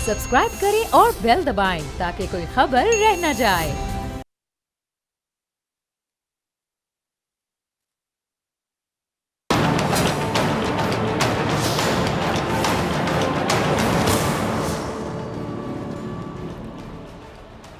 Subscribe करें और bell दबाएं ताकि कोई खबर रह न जाए।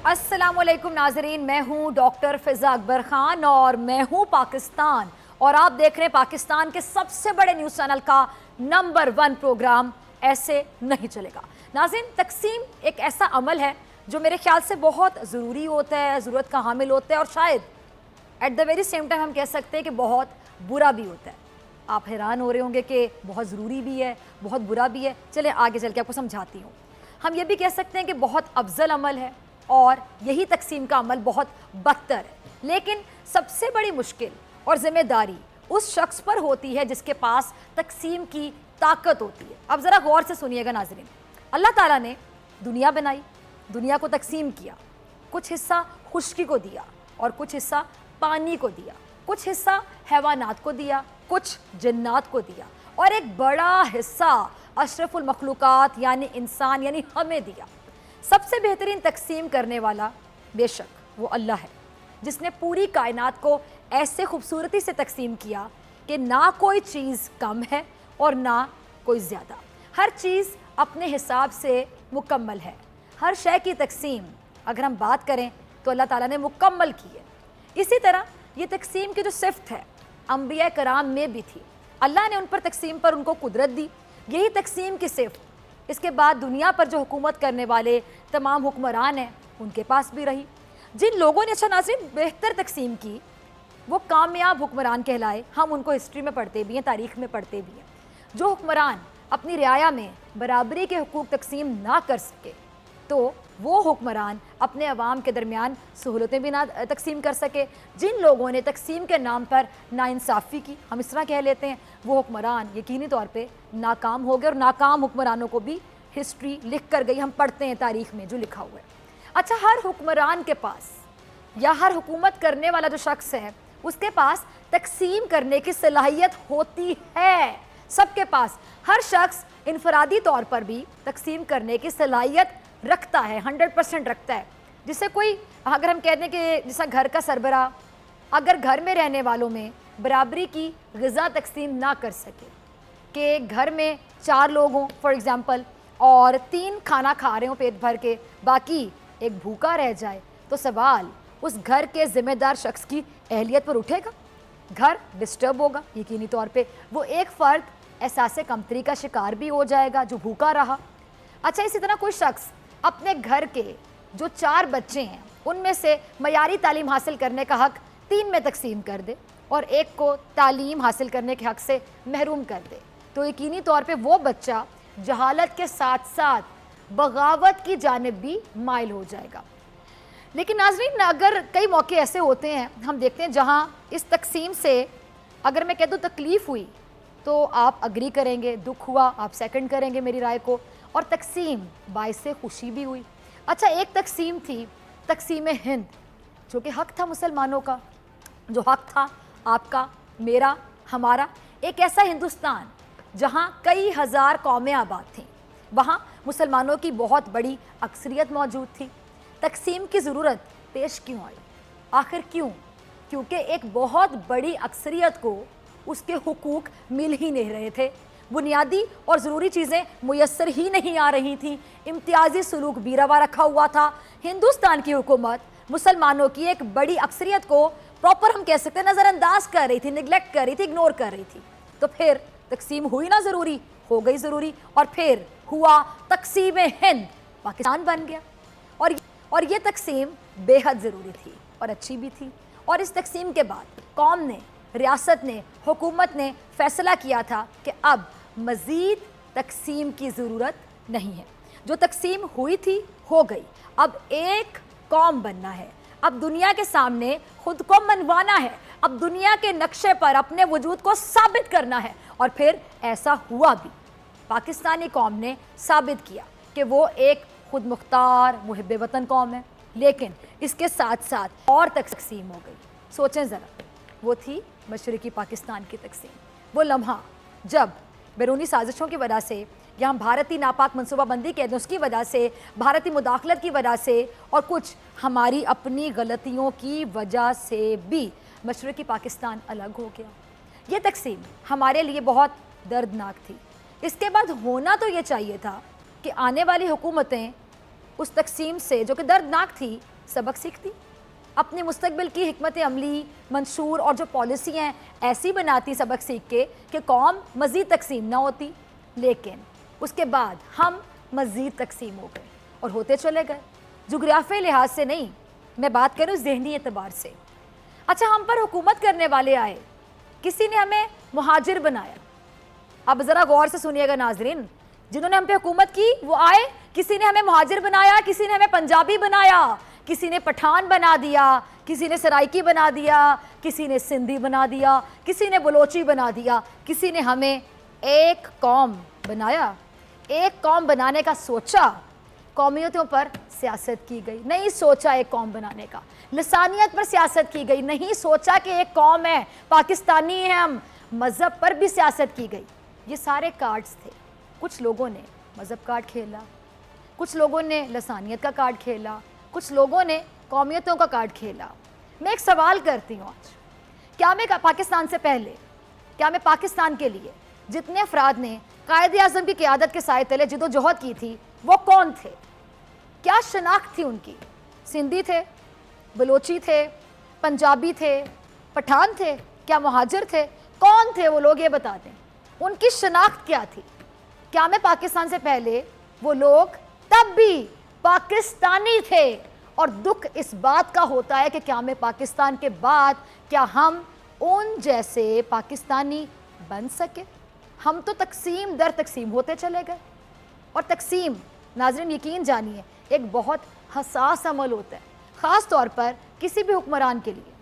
अस्सलामुअलैकुम नाजरीन, मैं हूँ डॉक्टर फिजा अकबर खान और मैं हूँ पाकिस्तान, और आप देख रहे हैं पाकिस्तान के सबसे बड़े न्यूज़ चैनल का नंबर 1 प्रोग्राम ऐसे नहीं चलेगा। नाज़रीन, तकसीम एक ऐसा अमल है जो मेरे ख्याल से बहुत ज़रूरी होता है, ज़रूरत का हामिल होता है, और शायद at the very same time हम कह सकते हैं कि बहुत बुरा भी होता है। आप हैरान हो रहे होंगे कि बहुत ज़रूरी भी है, बहुत बुरा भी है। चले आगे चल के आपको समझाती हूँ। हम ये भी कह सकते हैं कि बहुत अफजल अमल है और यही तकसीम का अमल बहुत बदतर है। लेकिन सबसे बड़ी मुश्किल और ज़िम्मेदारी उस शख्स पर होती है जिसके पास तकसीम की ताकत होती है। अब ज़रा गौर से सुनिएगा नाज़रीन, अल्लाह ताला ने दुनिया बनाई, दुनिया को तकसीम किया, कुछ हिस्सा खुश्की को दिया और कुछ हिस्सा पानी को दिया, कुछ हिस्सा हैवानात को दिया, कुछ जन्नात को दिया, और एक बड़ा हिस्सा अशरफुल मखलूकात यानी इंसान यानी हमें दिया। सबसे बेहतरीन तकसीम करने वाला बेशक वो अल्लाह है, जिसने पूरी कायनात को ऐसे खूबसूरती से तकसीम किया कि ना कोई चीज़ कम है और ना कोई ज़्यादा। हर चीज़ अपने हिसाब से मुकम्मल है। हर शय की तकसीम अगर हम बात करें तो अल्लाह ताला ने मुकम्मल की है। इसी तरह ये तकसीम की जो सिफ़त है अंबिया कराम में भी थी। अल्लाह ने उन पर तकसीम पर उनको कुदरत दी। यही तकसीम की सिफ़त इसके बाद दुनिया पर जो हुकूमत करने वाले तमाम हुक्मरान हैं उनके पास भी रही। जिन लोगों ने अच्छा नाज़रीन बेहतर तकसीम की वो कामयाब हुक्मरान कहलाए। हम उनको हिस्ट्री में पढ़ते भी हैं, तारीख़ में पढ़ते भी हैं। जो हुक्मरान अपनी रियाया में बराबरी के हुकूक तकसीम ना कर सके तो वो हुक्मरान अपने अवाम के दरमियान सहूलतें भी ना तकसीम कर सके। जिन लोगों ने तकसीम के नाम पर नाइंसाफ़ी की, हम इस तरह कह लेते हैं, वो हुक्मरान यकीनी तौर पे नाकाम हो गए, और नाकाम हुक्मरानों को भी हिस्ट्री लिख कर गई। हम पढ़ते हैं तारीख़ में जो लिखा हुआ है। अच्छा, हर हुक्मरान के पास या हर हुकूमत करने वाला जो शख्स है उसके पास तकसीम करने की सलाहियत होती है। सबके पास हर शख्स इनफरादी तौर पर भी तकसीम करने की सलाहियत रखता है, 100% रखता है। जिससे कोई अगर हम कहते हैं कि जैसा घर का सरबराह अगर घर में रहने वालों में बराबरी की ग़िज़ा तकसीम ना कर सके, कि घर में 4 लोग हों फॉर एग्ज़ाम्पल और 3 खाना खा रहे हों पेट भर के, बाकी एक भूखा रह जाए, तो सवाल उस घर के ज़िम्मेदार शख्स की अहलियत पर उठेगा। घर डिस्टर्ब होगा यकीनी तौर पे। वो एक फ़र्द एहसास कमतरी का शिकार भी हो जाएगा जो भूखा रहा। अच्छा, इसी तरह कोई शख्स अपने घर के जो 4 बच्चे हैं उनमें से मयारी तालीम हासिल करने का हक़ 3 में तकसीम कर दे और एक को तालीम हासिल करने के हक़ से महरूम कर दे, तो यकीनी तौर पे वो बच्चा जहालत के साथ साथ बगावत की जानिब भी माइल हो जाएगा। लेकिन नाज़रीन, अगर कई मौके ऐसे होते हैं हम देखते हैं जहाँ इस तकसीम से अगर मैं कह दूँ तकलीफ़ हुई तो आप अग्री करेंगे, दुख हुआ आप सेकंड करेंगे मेरी राय को, और तकसीम बाइसे खुशी भी हुई। अच्छा, एक तकसीम थी तकसीम हिंद, जो कि हक़ था मुसलमानों का, जो हक़ था आपका, मेरा, हमारा। एक ऐसा हिंदुस्तान जहाँ कई हज़ार कौमें आबाद थीं, वहाँ मुसलमानों की बहुत बड़ी अक्सरियत मौजूद थी। तकसीम की ज़रूरत पेश क्यों आई? आखिर क्यों? क्योंकि एक बहुत बड़ी अक्सरियत को उसके हुकूक मिल ही नहीं रहे थे। बुनियादी और ज़रूरी चीज़ें मुयस्सर ही नहीं आ रही थीं। इम्तियाज़ी सलूक भी रवा रखा हुआ था। हिंदुस्तान की हुकूमत मुसलमानों की एक बड़ी अक्सरियत को प्रॉपर हम कह सकते हैं नज़रअंदाज कर रही थी, निगलेक्ट कर रही थी, इग्नोर कर रही थी। तो फिर तकसीम हुई ना ज़रूरी, हो गई ज़रूरी, और फिर हुआ तकसीम हिंद, पाकिस्तान बन गया। और ये तकसीम बेहद ज़रूरी थी और अच्छी भी थी। और इस तकसीम के बाद कौम ने, रियासत ने, हुकूमत ने फ़ैसला किया था कि अब मज़ीद तकसीम की ज़रूरत नहीं है। जो तकसीम हुई थी हो गई, अब एक कौम बनना है, अब दुनिया के सामने खुद को मनवाना है, अब दुनिया के नक्शे पर अपने वजूद को साबित करना है। और फिर ऐसा हुआ भी। पाकिस्तानी कौम ने साबित किया कि वो एक खुद मुख्तार मुहिब्बे वतन कौम है। लेकिन इसके साथ साथ और तकसीम हो गई। सोचें ज़रा, वो थी मशरक़ी पाकिस्तान की तकसीम, वो लम्हा जब बैरूनी साजिशों की वजह से यहाँ भारतीय नापाक मनसूबाबंदी कहते हैं उसकी वजह से, भारतीय मुदाखलत की वजह से और कुछ हमारी अपनी गलतियों की वजह से भी मशरक़ी पाकिस्तान अलग हो गया। ये तकसीम हमारे लिए बहुत दर्दनाक थी। इसके बाद होना तो ये चाहिए था कि आने वाली हुकूमतें उस तकसीम से जो कि दर्दनाक थी सबक सीखती, अपने मुस्तकबिल की हिकमत अमली मंशूर और जो पॉलिसी हैं ऐसी बनाती सबक सीख के कि कौम मज़ीद तकसीम ना होती। लेकिन उसके बाद हम मज़ीद तकसीम हो गए और होते चले गए। जुग्राफी लिहाज से नहीं, मैं बात करूँ ज़हनी एतबार से। अच्छा, हम पर हुकूमत करने वाले आए, किसी ने हमें मुहाजिर बनाया। अब ज़रा गौर से सुनिएगा नाजरीन, जिन्होंने हम पे हुकूमत की वो आए, किसी ने हमें मुहाजिर बनाया, किसी ने हमें पंजाबी बनाया, किसी ने पठान बना दिया, किसी ने सराइकी बना दिया, किसी ने सिंधी बना दिया, किसी ने बलोची बना दिया, किसी ने हमें एक कौम बनाया। एक कौम बनाने का सोचा, कौमियतों पर सियासत की गई, नहीं सोचा एक कौम बनाने का। लसानियत पर सियासत की गई, नहीं सोचा कि एक कौम है, पाकिस्तानी हैं हम। मज़हब पर भी सियासत की गई। ये सारे कार्ड्स थे। कुछ लोगों ने मज़हब कार्ड खेला, कुछ लोगों ने लसानियत का कार्ड खेला, कुछ लोगों ने कौमियतों का कार्ड खेला। मैं एक सवाल करती हूँ आज, क्या मैं पाकिस्तान से पहले, क्या मैं पाकिस्तान के लिए जितने अफराद ने कायद आज़म की क़यादत के साए तले जिदोजहद की थी वो कौन थे? क्या शनाख्त थी उनकी? सिंधी थे, बलोची थे, पंजाबी थे, पठान थे, क्या मुहाजिर थे? कौन थे वो लोग, ये बता दें। उनकी शनाख्त क्या थी? क्या मैं पाकिस्तान से पहले वो लोग तब भी पाकिस्तानी थे? और दुख इस बात का होता है कि क्या मैं पाकिस्तान के बाद क्या हम उन जैसे पाकिस्तानी बन सके? हम तो तकसीम दर तकसीम होते चले गए। और तकसीम, नाज़रीन यकीन जानिए, एक बहुत हसास अमल होता है, ख़ास तौर पर किसी भी हुक्मरान के लिए।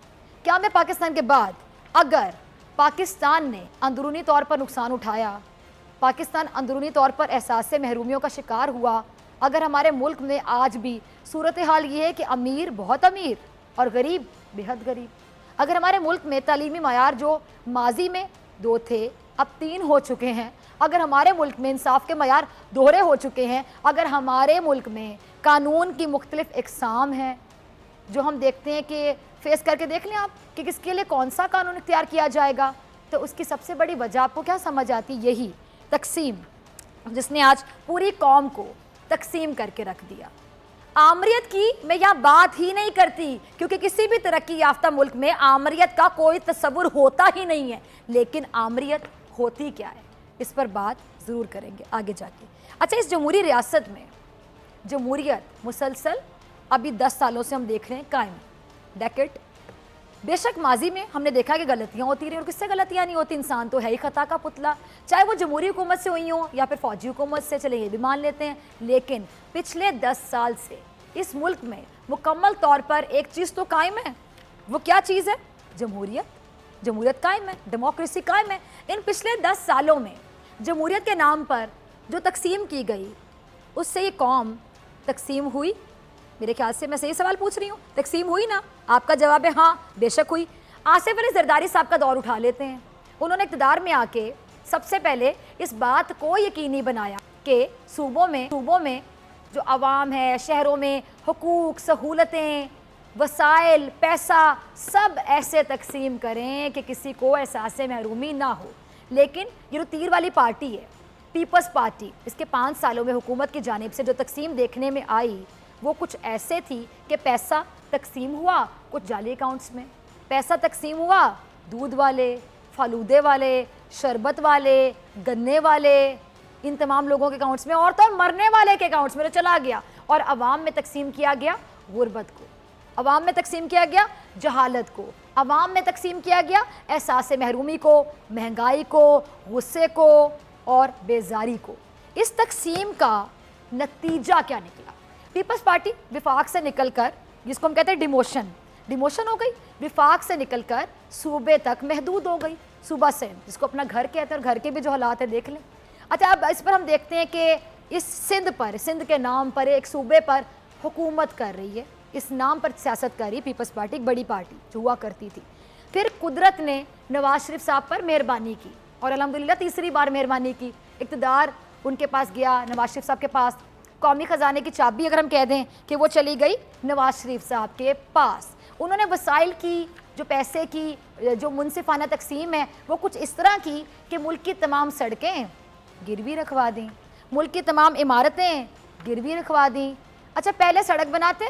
क्या मैं पाकिस्तान के बाद अगर पाकिस्तान ने अंदरूनी तौर पर नुकसान उठाया, पाकिस्तान अंदरूनी तौर पर एहसास से महरूमियों का शिकार हुआ, अगर हमारे मुल्क में आज भी सूरत हाल ये है कि अमीर बहुत अमीर और गरीब बेहद गरीब, अगर हमारे मुल्क में तालीमी मयार जो माजी में 2 थे अब 3 हो चुके हैं, अगर हमारे मुल्क में इंसाफ के मयार दोहरे हो चुके हैं, अगर हमारे मुल्क में कानून की मुख्तलिफ इकसाम हैं जो हम देखते हैं कि फेस करके देख लें आप कि किसके लिए कौन सा कानून इख्तियार किया जाएगा, तो उसकी सबसे बड़ी वजह आपको क्या समझ आती? यही तकसीम, जिसने आज पूरी कौम को तकसीम करके रख दिया। आमरीत की मैं यहाँ बात ही नहीं करती, क्योंकि किसी भी तरक्की याफ्ता मुल्क में आमरीत का कोई तस्वुर होता ही नहीं है। लेकिन आमरीत होती क्या है, इस पर बात ज़रूर करेंगे आगे जाके। अच्छा, इस जमहूरी रियासत में जमहूरियत मुसलसल अभी 10 सालों से हम देख रहे हैं कायम, डेकेड। बेशक माजी में हमने देखा कि गलतियाँ होती रही, और किससे गलतियाँ नहीं होती, इंसान तो है ही खता का पुतला, चाहे वो जमहूरी हुकूमत से हुई हो या फिर फौजी हुकूमत से, चले ये भी मान लेते हैं। लेकिन पिछले 10 साल से इस मुल्क में मुकम्मल तौर पर एक चीज़ तो कायम है। वो क्या चीज़ है? जमहूरियत। जमहूरियत कायम है, डेमोक्रेसी कायम है। इन पिछले 10 सालों में जमहूरियत के नाम पर जो तकसीम की गई, उससे ये कौम तकसीम हुई? मेरे ख्याल से मैं सही सवाल पूछ रही हूँ, तकसीम हुई ना? आपका जवाब है हाँ, बेशक हुई। आसिफ अली जरदारी साहब का दौर उठा लेते हैं। उन्होंने इक़्तिदार में आके सबसे पहले इस बात को यकीनी बनाया कि सूबों में जो आवाम है, शहरों में हुकूक, सहूलतें, वसाइल, पैसा सब ऐसे तकसीम करें कि किसी को एहसास महरूमी ना हो। लेकिन ये जो तीर वाली पार्टी है, पीपल्स पार्टी, इसके 5 सालों में हुकूमत की जानिब से जो तकसीम देखने में आई वो कुछ ऐसे थी कि पैसा तकसीम हुआ कुछ जाली अकाउंट्स में, पैसा तकसीम हुआ दूध वाले, फालूदे वाले, शरबत वाले, गन्ने वाले, इन तमाम लोगों के अकाउंट्स में, और तो मरने वाले के अकाउंट्स में तो चला गया। और अवाम में तकसीम किया गया गुर्बत को, अवाम में तकसीम किया गया जहालत को, अवाम में तकसीम किया गया एहसास महरूमी को, महंगाई को, गुस्से को और बेजारी को। इस तकसीम का नतीजा क्या निकला? पीपल्स पार्टी विफाक से निकलकर, जिसको हम कहते हैं डिमोशन हो गई, विफाक से निकलकर सूबे तक महदूद हो गई, सूबा से, जिसको अपना घर कहते हैं, और घर के भी जो हालात है देख लें। अच्छा, अब इस पर हम देखते हैं कि इस सिंध के नाम पर एक सूबे पर हुकूमत कर रही है, इस नाम पर सियासत कर रही है पीपल्स पार्टी, एक बड़ी पार्टी जो हुआ करती थी। फिर कुदरत ने नवाज शरीफ साहब पर मेहरबानी की और अल्हम्दुलिल्लाह तीसरी बार मेहरबानी की, इक़्तिदार उनके पास गया, नवाज शरीफ साहब के पास। कौमी ख़जाने की चाबी अगर हम कह दें कि वो चली गई नवाज शरीफ साहब के पास। उन्होंने वसाइल की, जो पैसे की जो मुनसिफाना तकसीम है, वो कुछ इस तरह की कि मुल्क की तमाम सड़कें गिरवी रखवा दी, मुल्क की तमाम इमारतें गिरवी रखवा दी। अच्छा, पहले सड़क बनाते,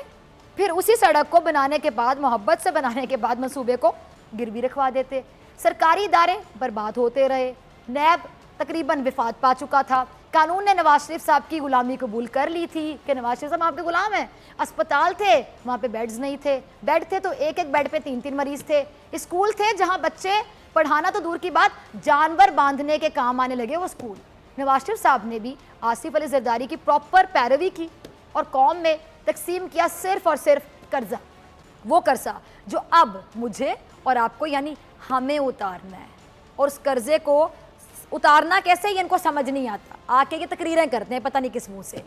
फिर उसी सड़क को बनाने के बाद, मोहब्बत से बनाने के बाद मंसूबे को गिरवी रखवा देते। सरकारी इदारे बर्बाद होते रहे। नैब तकरीबन विफात पा चुका था। कानून ने नवाज शरीफ साहब की गुलामी कबूल कर ली थी कि नवाज शरीफ साहब आपके गुलाम हैं। अस्पताल थे, वहाँ पे बेड्स नहीं थे, बेड थे तो एक एक बेड पे 3-3 मरीज थे। स्कूल थे जहाँ बच्चे पढ़ाना तो दूर की बात, जानवर बांधने के काम आने लगे वो स्कूल। नवाज शरीफ साहब ने भी आसिफ अली जरदारी की प्रॉपर पैरवी की और कौम में तकसीम किया सिर्फ और सिर्फ कर्जा, वो कर्जा जो अब मुझे और आपको यानी हमें उतारना है। और उस कर्जे को उतारना कैसे, ये इनको समझ नहीं आता। आके ये तकरीरें करते हैं पता नहीं किस मुंह से।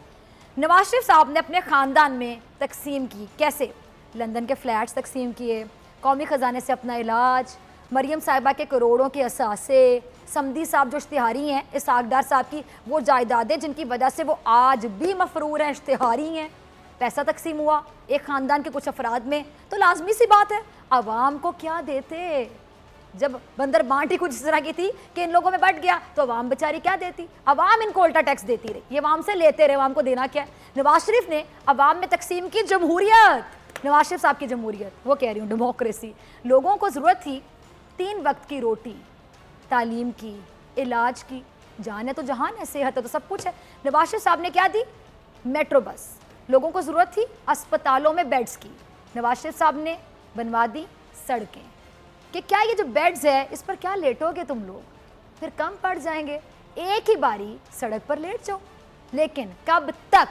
नवाज शरीफ साहब ने अपने ख़ानदान में तकसीम की, कैसे? लंदन के फ्लैट्स तकसीम किए, कौमी ख़जाने से अपना इलाज, मरियम साहिबा के करोड़ों के असासे, समदी साहब जो इश्तिहारी हैं, इसाकदार साहब की वो जायदादें जिनकी वजह से वो आज भी मफरूर हैं, इश्तिहारी हैं, पैसा तकसीम हुआ एक ख़ानदान के कुछ अफराद में। तो लाजमी सी बात है, आवाम को क्या देते? जब बंदर बांटी कुछ इस तरह की थी कि इन लोगों में बट गया तो अवाम बेचारी क्या देती? अवाम इनको उल्टा टैक्स देती रही, ये अवाम से लेते रहे, अवाम को देना क्या है? नवाज शरीफ ने अवाम में तकसीम की जमहूरियत, नवाज शरीफ साहब की जमहूरियत, वो कह रही हूँ डेमोक्रेसी। लोगों को ज़रूरत थी 3 वक्त की रोटी, तालीम की, इलाज की, जान है तो जहान है, सेहत है तो सब कुछ है। नवाज शरीफ साहब ने क्या दी? Metro bus. लोगों को ज़रूरत थी अस्पतालों में बेड्स की, नवाज शरीफ साहब ने बनवा दी सड़कें। कि क्या ये जो बेड्स है इस पर क्या लेटोगे तुम लोग, फिर कम पड़ जाएंगे, एक ही बारी सड़क पर लेट जाओ। लेकिन कब तक?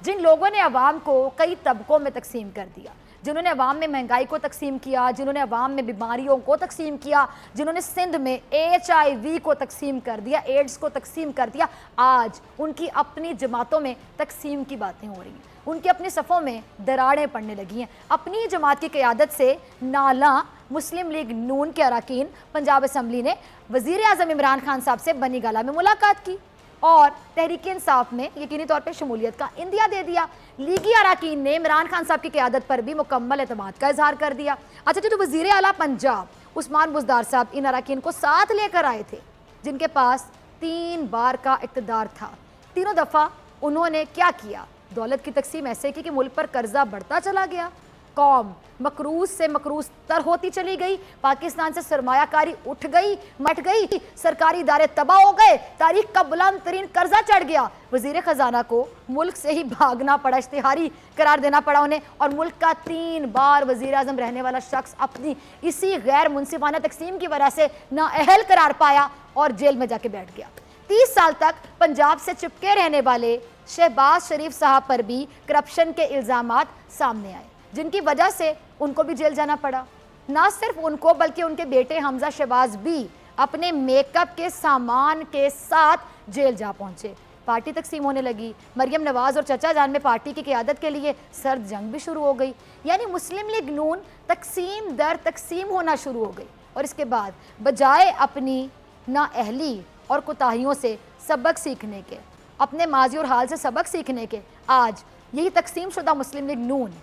जिन लोगों ने अवाम को कई तबकों में तकसीम कर दिया, जिन्होंने अवाम में महंगाई को तकसीम किया, जिन्होंने अवाम में बीमारियों को तकसीम किया, जिन्होंने सिंध में HIV को तकसीम कर दिया, एड्स को तकसीम कर दिया, आज उनकी अपनी जमातों में तकसीम की बातें हो रही हैं, उनकी अपनी सफ़ों में दरारें पड़ने लगी हैं। अपनी जमात की क़यादत से नाला मुस्लिम लीग नून के अरकान पंजाब असम्बली ने वज़ीर आज़म इमरान खान साहब से बनी गाला में मुलाकात की और तहरीक इंसाफ में यकीनी तौर पर शमूलियत का इंदिया दे दिया। लीगी अरकान ने इमरान खान साहब की क़यादत पर भी मुकम्मल एतमाद का इजहार कर दिया। अच्छा, जो वज़ीर आला पंजाब उस्मान बुज़दार साहब इन अरकान को साथ लेकर आए थे, जिनके पास 3 बार का इक़्तिदार था, तीनों दफ़ा उन्होंने क्या किया? दौलत की तकसीम ऐसे की कि मुल्क पर कर्जा बढ़ता चला गया, कौम मकरूज से मकरूज तर होती चली गई, पाकिस्तान से सरमायाकारी उठ गई, मट गई, सरकारी इदारे तबाह हो गए, तारीख का बुलंद तरीन कर्जा चढ़ गया। वजीर खजाना को मुल्क से ही भागना पड़ा, इश्तिहारी करार देना पड़ा उन्हें, और मुल्क का 3 बार वजीर आज़म रहने वाला शख्स अपनी इसी गैर मुनसिफाना तकसीम की वजह से नाअहल करार पाया और जेल में जाके बैठ गया। 30 साल तक पंजाब से चिपके रहने वाले शहबाज शरीफ साहब पर भी करप्शन के इल्ज़ामात सामने आए, जिनकी वजह से उनको भी जेल जाना पड़ा। ना सिर्फ उनको बल्कि उनके बेटे हमजा शहबाज भी अपने मेकअप के सामान के साथ जेल जा पहुंचे। पार्टी तकसीम होने लगी। मरियम नवाज और चचा जान में पार्टी की क़यादत के लिए सर्द जंग भी शुरू हो गई, यानी मुस्लिम लीग नून तकसीम दर तकसीम होना शुरू हो गई। और इसके बाद बजाय अपनी नाअहली और कोताहियों से सबक सीखने के, अपने माजी और हाल से सबक सीखने के, आज यही तकसीम शुदा मुस्लिम लीग नून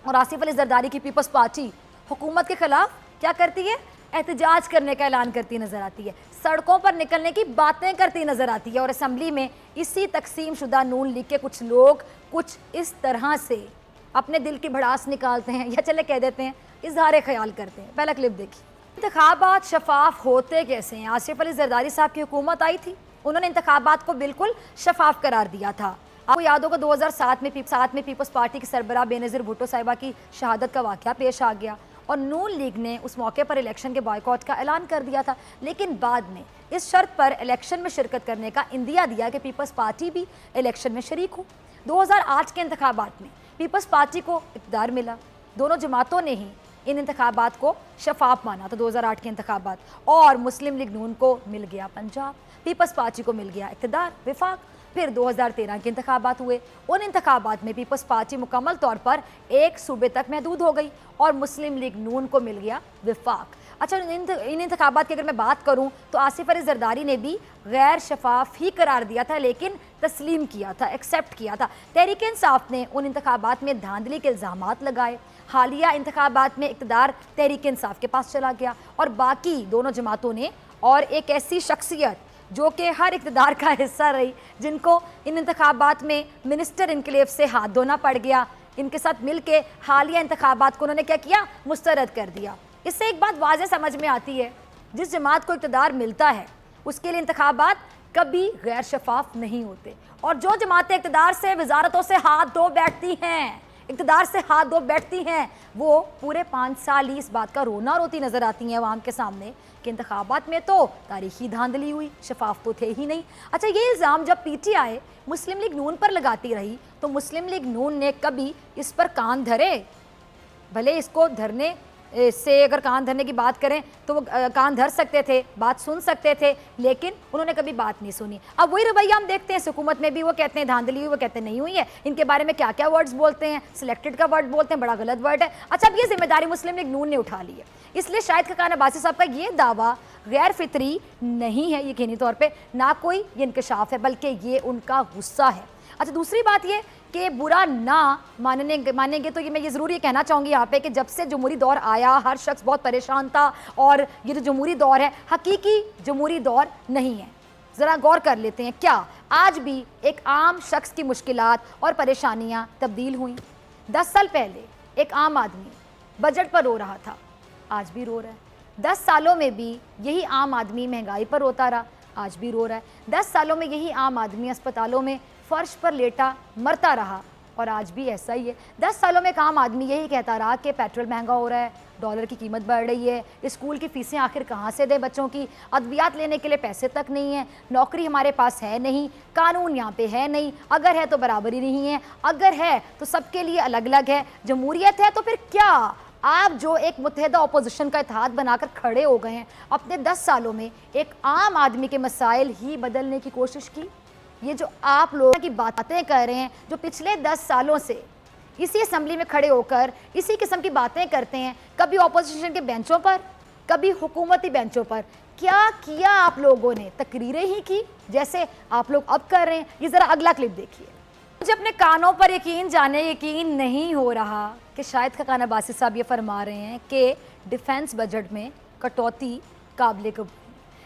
और आसिफ अली जरदारी की पीपल्स पार्टी हुकूमत के खिलाफ क्या करती है? एहतजाज करने का ऐलान करती नज़र आती है, सड़कों पर निकलने की बातें करती नज़र आती है। और असम्बली में इसी तकसीम शुदा नून लीग के कुछ लोग कुछ इस तरह से अपने दिल की भड़ास निकालते हैं, या चले कह देते हैं इजहार ख्याल करते हैं। पहला क्लिप देखिए। इंतखाबात शफाफ होते कैसे हैं? आसिफ अली जरदारी साहब की हुकूमत आई थी, उन्होंने इंतखाबात को बिल्कुल शफाफ करार दिया था। आपको याद होगा 2007 में पीपल्स पार्टी की सरबराह बेनज़ीर भुट्टो साहिबा की शहादत का वाक़या पेश आ गया और नून लीग ने उस मौके पर इलेक्शन के बॉयकॉट का ऐलान कर दिया था। लेकिन बाद में इस शर्त पर इलेक्शन में शिरकत करने का इंदिया दिया कि पीपल्स पार्टी भी इलेक्शन में शरीक हो। 2008 के इंतखाबात में पीपल्स पार्टी को इक़्तिदार मिला, दोनों जमातों ने ही इन इंतखाबात को शफाफ माना था 2008 के इंतखाबात, और मुस्लिम लीग नून को मिल गया पंजाब, पीपल्स पार्टी को मिल गया इक़्तिदार विफाक। फिर 2013 के इंतखाबात हुए, उन इंतखाबात में पीपल्स पार्टी मुकम्मल तौर पर एक सूबे तक महदूद हो गई और मुस्लिम लीग नून को मिल गया विफाक। اچھا ان انتخابات کی اگر میں بات کروں تو آصف علی زرداری نے بھی غیر شفاف ہی قرار دیا تھا لیکن تسلیم کیا تھا، ایکسیپٹ کیا تھا۔ تحریک انصاف نے ان انتخابات میں دھاندلی کے الزامات لگائے، حالیہ انتخابات میں اقتدار تحریک انصاف کے پاس چلا گیا اور باقی دونوں جماعتوں نے اور ایک ایسی شخصیت جو کہ ہر اقتدار کا حصہ رہی، جن کو ان انتخابات میں منسٹر انکلیو سے ہاتھ دھونا پڑ گیا، ان کے ساتھ مل کے حالیہ انتخابات کو انہوں نے کیا کیا؟ مسترد کر دیا۔ اس سے ایک بات واضح سمجھ میں آتی ہے، جس جماعت کو اقتدار ملتا ہے اس کے لیے انتخابات کبھی غیر شفاف نہیں ہوتے، اور جو جماعتیں اقتدار سے وزارتوں سے ہاتھ دھو بیٹھتی ہیں، اقتدار سے ہاتھ دھو بیٹھتی ہیں، وہ پورے 5 سال ہی اس بات کا رونا روتی نظر آتی ہیں عوام کے سامنے کہ انتخابات میں تو تاریخی دھاندلی ہوئی، شفاف تو تھے ہی نہیں۔ اچھا یہ الزام جب P T I Muslim league نون پر لگاتی رہی تو مسلم لیگ نون نے کبھی اس پر کان دھرے؟ بھلے اس کو دھرنے سے اگر کان دھرنے کی بات کریں تو وہ کان دھر سکتے تھے، بات سن سکتے تھے، لیکن انہوں نے کبھی بات نہیں سنی۔ اب وہی رویہ ہم دیکھتے ہیں حکومت میں بھی، وہ کہتے ہیں دھاندلی ہوئی، وہ کہتے ہیں نہیں ہوئی ہے، ان کے بارے میں کیا کیا ورڈز بولتے ہیں، سلیکٹڈ کا ورڈ بولتے ہیں، بڑا غلط ورڈ ہے۔ اچھا اب یہ ذمہ داری مسلم لیگ نون نے اٹھا لی ہے، اس لیے شاہد خاقان عباسی صاحب کا یہ دعویٰ غیر فطری نہیں ہے یقینی طور پہ، نہ کوئی یہ انکشاف ہے، بلکہ یہ ان کا غصہ ہے۔ اچھا دوسری بات یہ کہ برا نہ مانیں گے تو یہ میں یہ ضرور یہ کہنا چاہوں گی یہاں پہ کہ جب سے جمہوری دور آیا ہر شخص بہت پریشان تھا، اور یہ جو جمہوری دور ہے حقیقی جمہوری دور نہیں ہے۔ ذرا غور کر لیتے ہیں، کیا آج بھی ایک عام شخص کی مشکلات اور پریشانیاں تبدیل ہوئیں؟ 10 سال پہلے ایک عام آدمی بجٹ پر رو رہا تھا، آج بھی رو رہا ہے۔ 10 سالوں میں بھی یہی عام آدمی مہنگائی پر روتا رہا، آج بھی رو رہا ہے۔ 10 سالوں میں یہی عام آدمی اسپتالوں میں فرش پر لیٹا مرتا رہا، اور آج بھی ایسا ہی ہے۔ 10 سالوں میں ایک عام آدمی یہی کہتا رہا کہ پیٹرول مہنگا ہو رہا ہے، ڈالر کی قیمت بڑھ رہی ہے، اسکول کی فیسیں آخر کہاں سے دیں بچوں کی، ادویات لینے کے لیے پیسے تک نہیں ہیں، نوکری ہمارے پاس ہے نہیں، قانون یہاں پہ ہے نہیں، اگر ہے تو برابری نہیں ہے، اگر ہے تو سب کے لیے الگ الگ ہے، جمہوریت ہے تو پھر کیا؟ آپ جو ایک متحدہ اپوزیشن کا اتحاد بنا کر کھڑے ہو گئے ہیں، اپنے 10 سالوں میں ایک عام آدمی کے مسائل ہی بدلنے کی کوشش کی؟ یہ جو آپ لوگوں کی باتیں کر رہے ہیں، جو پچھلے 10 سالوں سے اسی اسمبلی میں کھڑے ہو کر اسی قسم کی باتیں کرتے ہیں، کبھی اپوزیشن کے بینچوں پر، کبھی حکومتی بینچوں پر، کیا کیا آپ لوگوں نے؟ تقریریں ہی کی جیسے آپ لوگ اب کر رہے ہیں۔ یہ ذرا اگلا کلپ دیکھیے۔ مجھے اپنے کانوں پر یقین نہیں ہو رہا کہ شاہد خاقان عباسی صاحب یہ فرما رہے ہیں کہ ڈیفنس بجٹ میں کٹوتی قابل قبول۔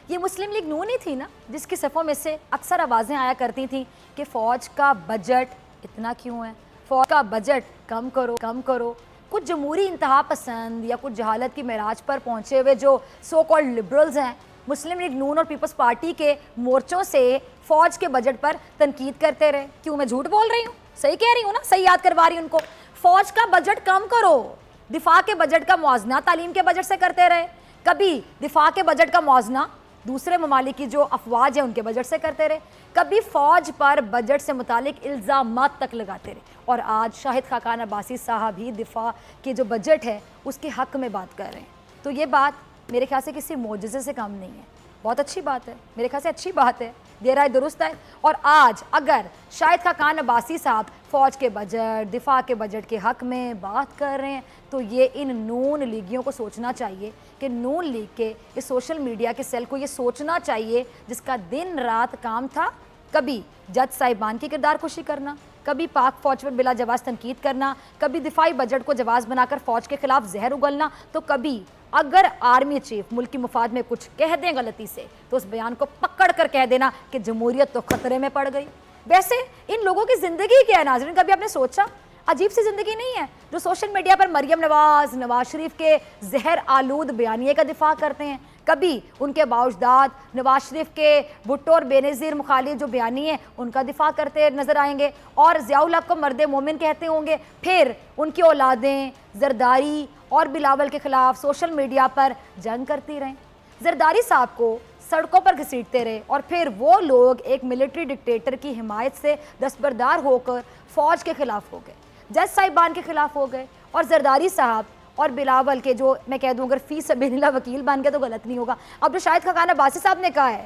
یہ مسلم لیگ نون ہی تھی نا جس کی صفوں میں سے اکثر آوازیں آیا کرتی تھیں کہ فوج کا بجٹ اتنا کیوں ہے، فوج کا بجٹ کم کرو کم کرو۔ کچھ جمہوری انتہا پسند یا کچھ جہالت کی معراج پر پہنچے ہوئے جو سو کالڈ لبرلز ہیں، مسلم لیگ نون اور پیپلز پارٹی کے مورچوں سے فوج کے بجٹ پر تنقید کرتے رہے۔ کیوں میں جھوٹ بول رہی ہوں؟ صحیح کہہ رہی ہوں نا، صحیح یاد کروا رہی ہوں ان کو۔ فوج کا بجٹ کم کرو، دفاع کے بجٹ کا موازنہ تعلیم کے بجٹ سے کرتے رہے، کبھی دفاع کے بجٹ کا موازنہ دوسرے ممالک کی جو افواج ہیں ان کے بجٹ سے کرتے رہے، کبھی فوج پر بجٹ سے متعلق الزامات تک لگاتے رہے، اور آج شاہد خاقان عباسی صاحب ہی دفاع کے جو بجٹ ہے اس کے حق میں بات کر رہے ہیں۔ تو یہ بات میرے خیال سے کسی معجزے سے کم نہیں ہے، بہت اچھی بات ہے، میرے خیال سے اچھی بات ہے، دے رہا ہے درست ہے۔ اور آج اگر شاہد خاقان عباسی صاحب فوج کے بجٹ، دفاع کے بجٹ کے حق میں بات کر رہے ہیں تو یہ ان نون لیگیوں کو سوچنا چاہیے کہ نون لیگ کے اس سوشل میڈیا کے سیل کو یہ سوچنا چاہیے جس کا دن رات کام تھا کبھی جج صاحبان کی کردار کشی کرنا، کبھی پاک فوج پر بلا جواز تنقید کرنا، کبھی دفاعی بجٹ کو جواز بنا کر فوج کے خلاف زہر اگلنا، تو کبھی اگر آرمی چیف ملک کی مفاد میں کچھ کہہ دیں غلطی سے تو اس بیان کو پکڑ کر کہہ دینا کہ جمہوریت تو خطرے میں پڑ گئی۔ ویسے ان لوگوں کی زندگی کیا ہے ناظرین؟ کبھی آپ نے سوچا؟ عجیب سی زندگی نہیں ہے جو سوشل میڈیا پر مریم نواز شریف کے زہر آلود بیانیے کا دفاع کرتے ہیں، کبھی ان کے باوجداد نواز شریف کے بھٹو اور بے نظیر مخالف جو بیانیے ہیں ان کا دفاع کرتے نظر آئیں گے، اور ضیاء الحق کو مرد مومن کہتے ہوں گے، پھر ان کی اولادیں زرداری اور بلاول کے خلاف سوشل میڈیا پر جنگ کرتی رہیں۔ زرداری صاحب کو سڑکوں پر گھسیٹتے رہے اور پھر وہ لوگ ایک ملٹری ڈکٹیٹر کی حمایت سے دستبردار ہو کر فوج کے خلاف ہو گئے، جج صاحبان کے خلاف ہو گئے، اور زرداری صاحب اور بلاول کے جو میں کہہ دوں اگر فی سبیل اللہ وکیل بن گئے تو غلط نہیں ہوگا۔ اب جو شاہد خاقان عباسی صاحب نے کہا ہے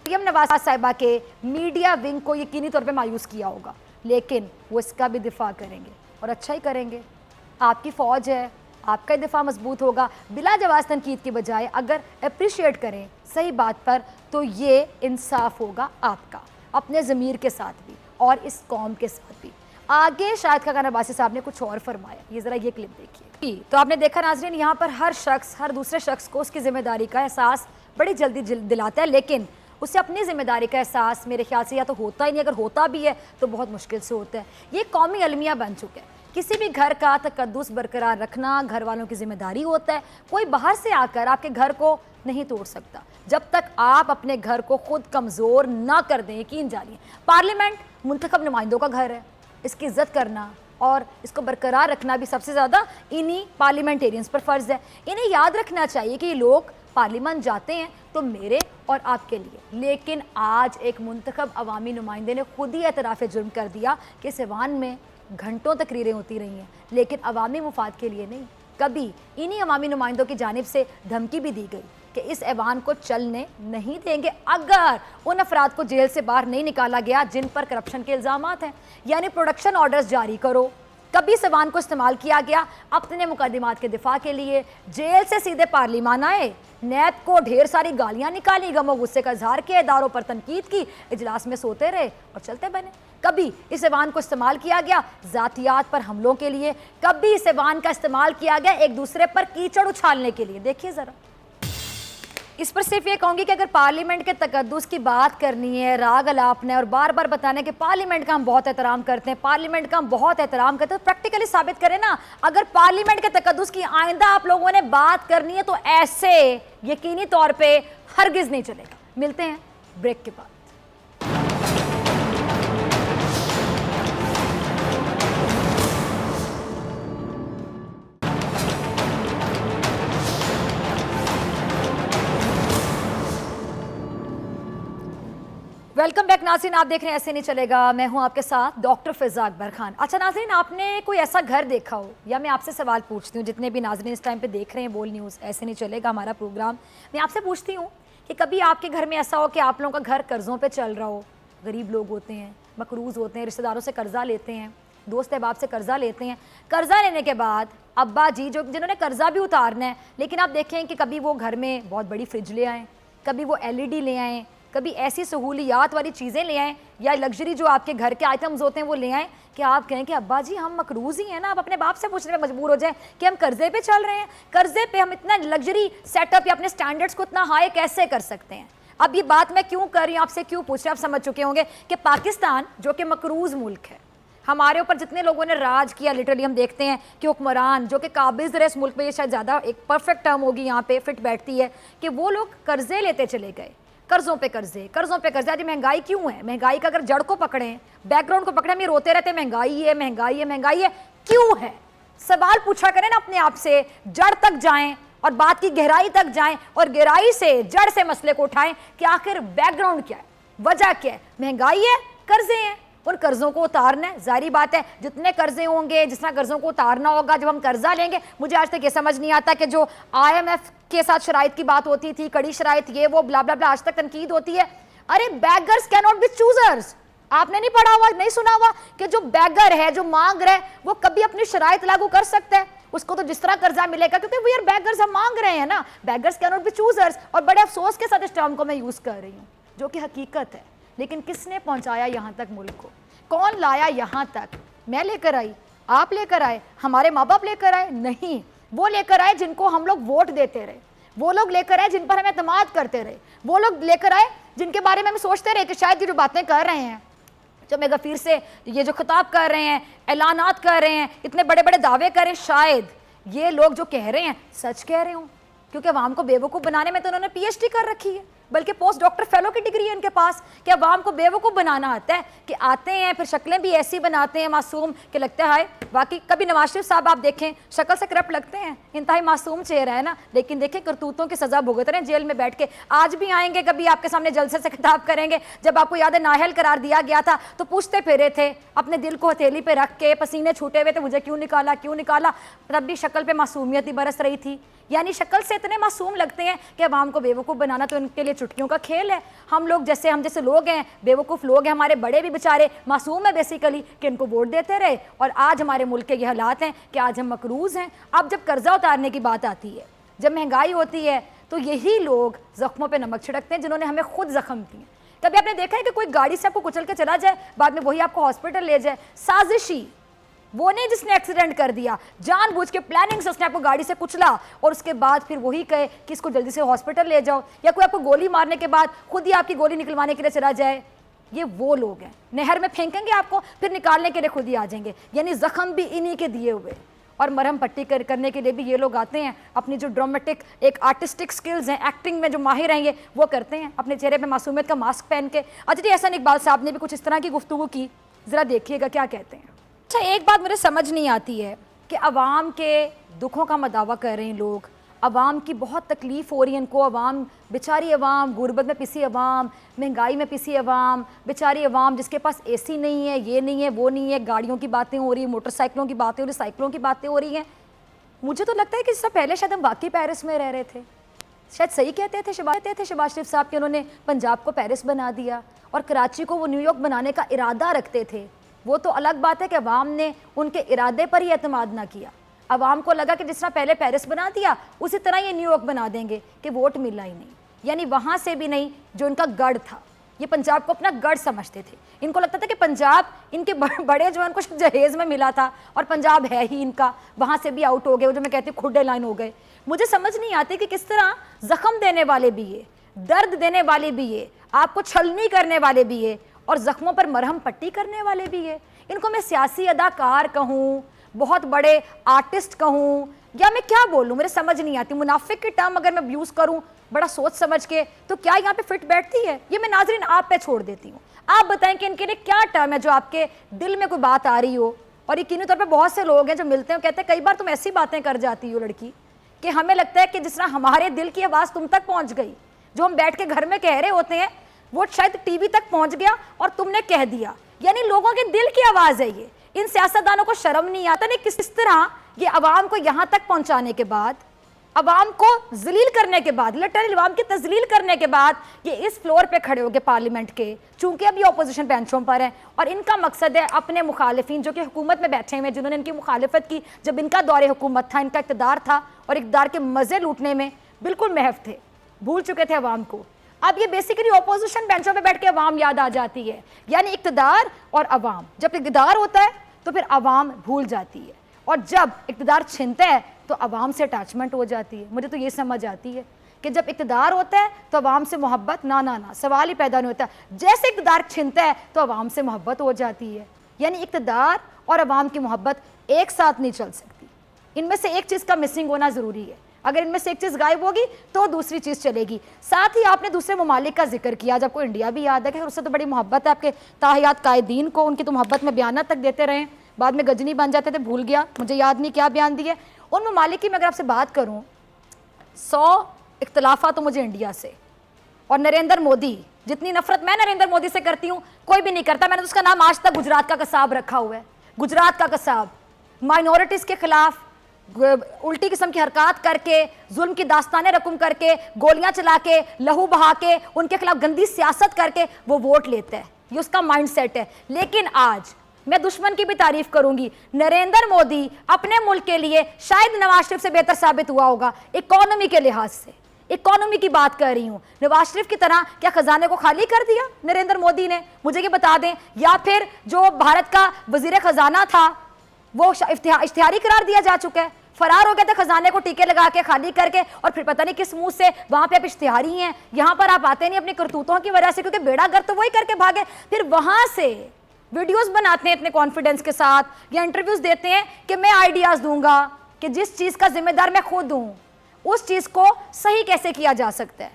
مریم نواز صاحبہ کے میڈیا ونگ کو یقینی طور پہ مایوس کیا ہوگا، لیکن وہ اس کا بھی دفاع کریں گے اور اچھا ہی کریں گے۔ آپ کی فوج ہے، آپ کا دفاع مضبوط ہوگا. بلا جواز تنقید کی بجائے اگر اپریشیٹ کریں صحیح بات پر تو یہ انصاف ہوگا آپ کا اپنے ضمیر کے ساتھ بھی اور اس قوم کے ساتھ بھی. آگے شاہد خاقان عباسی صاحب نے کچھ اور فرمایا, یہ ذرا یہ کلپ دیکھیے. تو آپ نے دیکھا ناظرین, یہاں پر ہر شخص ہر دوسرے شخص کو اس کی ذمہ داری کا احساس بڑی جلدی دلاتا ہے, لیکن اسے اپنی ذمہ داری کا احساس میرے خیال سے یا تو ہوتا ہی نہیں, اگر ہوتا بھی ہے تو بہت مشکل سے ہوتا ہے. یہ قومی المیہ بن چکا ہے. کسی بھی گھر کا تقدس برقرار رکھنا گھر والوں کی ذمہ داری ہوتا ہے. کوئی باہر سے آ کر آپ کے گھر کو نہیں توڑ سکتا جب تک آپ اپنے گھر کو خود کمزور نہ کر دیں. یقین جانیے پارلیمنٹ منتخب نمائندوں کا گھر ہے, اس کی عزت کرنا اور اس کو برقرار رکھنا بھی سب سے زیادہ انہی پارلیمنٹیرینز پر فرض ہے. انہیں یاد رکھنا چاہیے کہ یہ لوگ پارلیمنٹ جاتے ہیں تو میرے اور آپ کے لیے, لیکن آج ایک منتخب عوامی نمائندے نے خود ہی اعتراف جرم کر دیا کہ اس ایوان میں گھنٹوں تقریریں ہوتی رہی ہیں لیکن عوامی مفاد کے لیے نہیں. کبھی انہی عوامی نمائندوں کی جانب سے دھمکی بھی دی گئی کہ اس ایوان کو چلنے نہیں دیں گے اگر ان افراد کو جیل سے باہر نہیں نکالا گیا جن پر کرپشن کے الزامات ہیں, یعنی پروڈکشن آرڈرز جاری کرو. کبھی اس ایوان کو استعمال کیا گیا اپنے مقدمات کے دفاع کے لیے, جیل سے سیدھے پارلیمان آئے, نیب کو ڈھیر ساری گالیاں نکالی, غم و غصے کا اظہار کیا, اداروں پر تنقید کی, اجلاس میں سوتے رہے اور چلتے بنے. کبھی اس ایوان کو استعمال کیا گیا ذاتیات پر حملوں کے لیے, کبھی اس ایوان کا استعمال کیا گیا ایک دوسرے پر کیچڑ اچھالنے کے لیے. دیکھیے ذرا, اس پر صرف یہ کہوں گی کہ اگر پارلیمنٹ کے تقدس کی بات کرنی ہے, راگ الاپنا ہے اور بار بار بتانے کہ پارلیمنٹ کا ہم بہت احترام کرتے ہیں, پارلیمنٹ کا ہم بہت احترام کرتے ہیں, تو پریکٹیکلی ثابت کریں نا. اگر پارلیمنٹ کے تقدس کی آئندہ آپ لوگوں نے بات کرنی ہے تو ایسے یقینی طور پہ ہرگز نہیں چلے گا. ملتے ہیں بریک کے بعد. ویلکم بیک ناظرین, آپ دیکھ رہے ہیں ایسے نہیں چلے گا. میں ہوں آپ کے ساتھ ڈاکٹر فضا اکبر خان. اچھا ناظرین, آپ نے کوئی ایسا گھر دیکھا ہو, یا میں آپ سے سوال پوچھتی ہوں جتنے بھی ناظرین اس ٹائم پہ دیکھ رہے ہیں بول نیوز ایسے نہیں چلے گا ہمارا پروگرام, میں آپ سے پوچھتی ہوں کہ کبھی آپ کے گھر میں ایسا ہو کہ آپ لوگوں کا گھر قرضوں پہ چل رہا ہو, غریب لوگ ہوتے ہیں, مقروض ہوتے ہیں, رشتہ داروں سے قرضہ لیتے ہیں, دوست احباب سے قرضہ لیتے ہیں, قرضہ لینے کے بعد ابا جی جنہوں نے قرضہ بھی اتارنا ہے, لیکن آپ دیکھیں کہ کبھی وہ گھر میں بہت بڑی فریج لے آئیں, کبھی وہ LED لے آئیں, کبھی ایسی سہولیات والی چیزیں لے آئیں یا لگژری جو آپ کے گھر کے آئٹمز ہوتے ہیں وہ لے آئیں کہ آپ کہیں کہ ابا جی ہم مقروض ہی ہیں نا. آپ اپنے باپ سے پوچھنے میں مجبور ہو جائیں کہ ہم قرضے پہ چل رہے ہیں, قرضے پہ ہم اتنا لگژری سیٹ اپ یا اپنے سٹینڈرڈز کو اتنا ہائی کیسے کر سکتے ہیں. اب یہ بات میں کیوں کر رہی ہوں, آپ سے کیوں پوچھ رہے ہیں, آپ سمجھ چکے ہوں گے کہ پاکستان جو کہ مقروض ملک ہے, ہمارے اوپر جتنے لوگوں نے راج کیا, لٹرلی ہم دیکھتے ہیں کہ حکمران جو کہ قابض رہے اس ملک میں, یہ شاید زیادہ ایک پرفیکٹ ٹرم ہوگی یہاں پہ فٹ بیٹھتی ہے, کہ وہ لوگ قرضے لیتے چلے گئے, قرضوں پہ قرضے, قرضوں پہ قرضے. آج مہنگائی کیوں ہے, مہنگائی کا اگر جڑ کو پکڑیں, بیک گراؤنڈ کو پکڑیں, ہم یہ روتے رہتے ہیں مہنگائی ہے مہنگائی ہے مہنگائی ہے, کیوں ہے؟ سوال پوچھا کریں نا اپنے آپ سے, جڑ تک جائیں اور بات کی گہرائی تک جائیں اور گہرائی سے جڑ سے مسئلے کو اٹھائیں کہ آخر بیک گراؤنڈ کیا ہے, وجہ کیا ہے. مہنگائی ہے, قرضے ہیں, ان قرضوں کو اتارنا ہے. ظاہری بات ہے جتنے قرضے ہوں گے, جس طرح قرضوں کو اتارنا ہوگا, جب ہم قرضہ لیں گے, مجھے آج تک یہ سمجھ نہیں آتا کہ جو IMF کے ساتھ شرائط کی بات ہوتی تھی, کڑی شرائط, یہ وہ بلا بلا بلا, آج تک تنقید ہوتی ہے. ارے بیگرز کی ناٹ بی چوزرز. آپ نے نہیں پڑھا ہوا, نہیں سنا ہوا کہ جو بیگر ہے, جو مانگ رہا ہے, وہ کبھی اپنی شرائط لاگو کر سکتا ہے. اس کو تو جس طرح قرضہ ملے گا, کیونکہ وی آر بیگرز, ہم مانگ رہے ہیں نا. بیگرز کی ناٹ بی چوزرز. اور بڑے افسوس کے ساتھ اس ٹرم کو میں یوز کر رہی ہوں جو کہ حقیقت ہے, لیکن کس نے پہنچایا یہاں تک ملک کو, کون لایا یہاں تک؟ میں لے کر آئی, آپ لے کر آئے, ہمارے ماں باپ لے کر آئے؟ نہیں, وہ لے کر آئے جن کو ہم لوگ ووٹ دیتے رہے, وہ لوگ لے کر آئے جن پر ہم اعتماد کرتے رہے, وہ لوگ لے کر آئے جن کے بارے میں ہم سوچتے رہے کہ شاید یہ جو باتیں کر رہے ہیں, جو میں غفیر سے یہ جو خطاب کر رہے ہیں, اعلانات کر رہے ہیں, اتنے بڑے بڑے دعوے کر رہے ہیں, شاید یہ لوگ جو کہہ رہے ہیں سچ کہہ رہے ہوں, کیونکہ عوام کو بیوقوف بنانے میں تو انہوں نے PhD کر رکھی ہے, بلکہ پوسٹ ڈاکٹر فیلو کی ڈگری ہے ان کے پاس, کہ عوام کو بیوقوف بنانا آتا ہے, کہ آتے ہیں پھر شکلیں بھی ایسی بناتے ہیں معصوم کہ لگتا ہے واقعی. کبھی نواز شریف صاحب آپ دیکھیں شکل سے کرپٹ لگتے ہیں, انتہائی معصوم چہرہ ہے نا, لیکن دیکھیں کرتوتوں کی سزا بھگت رہے ہیں جیل میں بیٹھ کے. آج بھی آئیں گے کبھی آپ کے سامنے جلسے سے خطاب کریں گے, جب آپ کو یاد ہے نااہل قرار دیا گیا تھا تو پوچھتے پھرے تھے اپنے دل کو ہتھیلی پہ رکھ کے, پسینے چھوٹے ہوئے تھے, مجھے کیوں نکالا کیوں نکالا, تب بھی شکل پہ معصومیت ہی برس رہی تھی. یعنی شکل سے اتنے معصوم لگتے ہیں کہ عوام کو بیوقوف بنانا تو ان کے لیے चुटकियों का खेल है। हम जैसे लोग हैं, बेवकूफ़ लोग हैं, हमारे बड़े भी बेचारे मासूम है बेसिकली कि इनको वोट देते रहे, और आज हमारे मुल्क के ये हालात हैं कि आज हम मकरूज़ हैं। अब जब कर्जा उतारने की बात आती है, जब महंगाई होती है, तो यही लोग ज़ख्मों पे नमक छिड़कते हैं जिन्होंने हमें खुद ज़ख्म दिए। कभी आपने देखा है कि कोई गाड़ी से आपको कुचल के चला जाए, बाद में वही आपको हॉस्पिटल ले जाए? साजिशी वो नहीं जिसने एक्सीडेंट कर दिया, जानबूझ के प्लानिंग से उसने आपको गाड़ी से कुचला और उसके बाद फिर वही कहे कि इसको जल्दी से हॉस्पिटल ले जाओ, या कोई आपको गोली मारने के बाद खुद ही आपकी गोली निकलवाने के लिए चला जाए। ये वो लोग हैं, नहर में फेंकेंगे आपको, फिर निकालने के लिए खुद ही आ जाएंगे। यानी जख्म भी इन्हीं के दिए हुए, और मरहम पट्टी करने के लिए भी ये लोग आते हैं। अपनी जो ड्रामेटिक एक आर्टिस्टिक स्किल्स हैं, एक्टिंग में जो माहिर हैं, ये वो करते हैं अपने चेहरे पे मासूमियत का मास्क पहन के। अच्छा जी, एहसान इकबाल साहब ने भी कुछ इस तरह की गुफ्तगू की, ज़रा देखिएगा क्या कहते हैं। अच्छा, एक बात मुझे समझ नहीं आती है कि अवाम के दुखों का मदावा कर रहे हैं लोग, अवाम की बहुत तकलीफ़ हो रही है इनको, अवाम बेचारी अवाम, गुर्बत में पिसी अवाम, महंगाई में पिसी अवाम, बेचारी अवाम जिसके पास एसी नहीं है, ये नहीं है, वो नहीं है, गाड़ियों की बातें हो रही हैं, मोटरसाइकिलों की बातें हो रही, साइकिलों की बातें हो रही हैं। मुझे तो लगता है कि इससे पहले शायद हम वाकई पेरिस में रह रहे थे। शायद सही कहते थे शहबाज शरीफ साहब कि उन्होंने पंजाब को पेरिस बना दिया और कराची को वो न्यूयॉर्क बनाने का इरादा रखते थे। वो तो अलग बात है कि अवाम ने उनके इरादे पर ही एतमाद ना किया। अवाम को लगा कि जिस तरह पहले पेरिस बना दिया उसी तरह ये न्यूयॉर्क बना देंगे, कि वोट मिला ही नहीं। यानी वहाँ से भी नहीं, जो इनका गढ़ था, ये पंजाब को अपना गढ़ समझते थे। इनको लगता था कि पंजाब इनके बड़े जो है उनको जहेज़ में मिला था और पंजाब है ही इनका, वहाँ से भी आउट हो गए, वो जो मैं कहती हूँ खुडे लाइन हो गए। मुझे समझ नहीं आती कि किस तरह ज़ख्म देने वाले भी ये, दर्द देने वाले भी ये, आपको छलनी करने वाले भी ये, और ज़ख्मों पर मरहम पट्टी करने वाले भी ये। इनको मैं सियासी अदाकार कहूँ, बहुत बड़े आर्टिस्ट कहूँ, या मैं क्या बोलूँ, मेरे समझ नहीं आती। मुनाफिक की टर्म अगर मैं यूज़ करूँ बड़ा सोच समझ के, तो क्या यहाँ पे फिट बैठती है? ये मैं नाज़रीन आप पे छोड़ देती हूँ। आप बताएं कि इनके लिए क्या टर्म है जो आपके दिल में कोई बात आ रही हो। और यकीनी तौर पे बहुत से लोग हैं जो मिलते हैं, कहते हैं कई बार तुम ऐसी बातें कर जाती हो लड़की कि हमें लगता है कि जिस तरह हमारे दिल की आवाज़ तुम तक पहुँच गई, जो हम बैठ के घर में कह रहे होते हैं वो शायद टीवी तक पहुँच गया और तुमने कह दिया। यानी लोगों के दिल की आवाज़ है ये। इन सियासतदानों को शर्म नहीं आता नहीं किस तरह ये अवाम को यहाँ तक पहुँचाने के बाद, अवाम को जलील करने के बाद, लिटरली अवाम की तजलील करने के बाद ये इस फ्लोर पे खड़े हो गए पार्लियामेंट के, चूंकि अब ये अपोजिशन बेंचों पर हैं और इनका मकसद है अपने मुखालिफिन जो कि हुकूमत में बैठे हुए, जिन्होंने इनकी मुखालिफत की जब इनका दौरे हुकूमत था, इनका इक़्तिदार था और इक़्तिदार के मज़े लूटने में बिल्कुल महफ थे, भूल चुके थे अवाम को। अब ये बेसिकली अपोजिशन बेंचों पे बैठ के अवाम याद आ जाती है। यानी इक़्तिदार और अवाम, जब इक़्तिदार होता है तो फिर अवाम भूल जाती है, और जब इक़्तिदार छिनता है तो अवाम से अटैचमेंट हो जाती है। मुझे तो ये समझ आती है कि जब इक़्तिदार होता है तो अवाम से मोहब्बत ना सवाल ही पैदा नहीं होता। जैसे इक़्तिदार छिनता है तो अवाम से मोहब्बत हो जाती है। यानी इक़्तिदार और अवाम की मोहब्बत एक साथ नहीं चल सकती, इनमें से एक चीज़ का मिसिंग होना ज़रूरी है। अगर इनमें से एक चीज़ गायब होगी तो दूसरी चीज़ चलेगी। साथ ही आपने दूसरे ममालिक का जिक्र किया, जब आपको इंडिया भी याद है कि उससे तो बड़ी मोहब्बत है आपके ताहियात कायदीन को, उनकी तो मोहब्बत में बयान तक देते रहे, बाद में गजनी बन जाते थे, भूल गया, मुझे याद नहीं क्या बयान दिए। उन ममालिक की मैं अगर आपसे बात करूँ, 100 इख्तलाफा तो मुझे इंडिया से, और नरेंद्र मोदी, जितनी नफरत मैं नरेंद्र मोदी से करती हूँ कोई भी नहीं करता। मैंने तो उसका नाम आज तक गुजरात का कसाब रखा हुआ है, गुजरात का कसाब। माइनॉरिटीज़ के खिलाफ उल्टी किस्म की हरकत करके, जुल्म की दास्तानें रकम करके, गोलियां चला के, लहू बहा के, उनके खिलाफ गंदी सियासत करके वो वोट लेता है, ये उसका माइंडसेट है। लेकिन आज मैं दुश्मन की भी तारीफ करूंगी, नरेंद्र मोदी अपने मुल्क के लिए शायद नवाज शरीफ से बेहतर साबित हुआ होगा इकोनॉमी के लिहाज से। इकोनॉमी की बात कर रही हूँ, नवाज शरीफ की तरह क्या खजाने को खाली कर दिया नरेंद्र मोदी ने? मुझे ये बता दें। या फिर जो भारत का वजीर खजाना था वो इश्तिहारी करार दिया जा चुका है, फरार हो गए थे खजाने को टीके लगा के, खाली करके, और फिर पता नहीं किस मुंह से वहां पे आप इश्तिहारी हैं, यहाँ पर आप आते नहीं अपनी करतूतों की वजह से, क्योंकि बेड़ा गर्क तो वही करके भागे। फिर वहां से वीडियोस बनाते हैं इतने कॉन्फिडेंस के साथ, या इंटरव्यूज देते हैं कि मैं आइडियाज दूंगा, कि जिस चीज का जिम्मेदार मैं खुद हूं उस चीज को सही कैसे किया जा सकता है।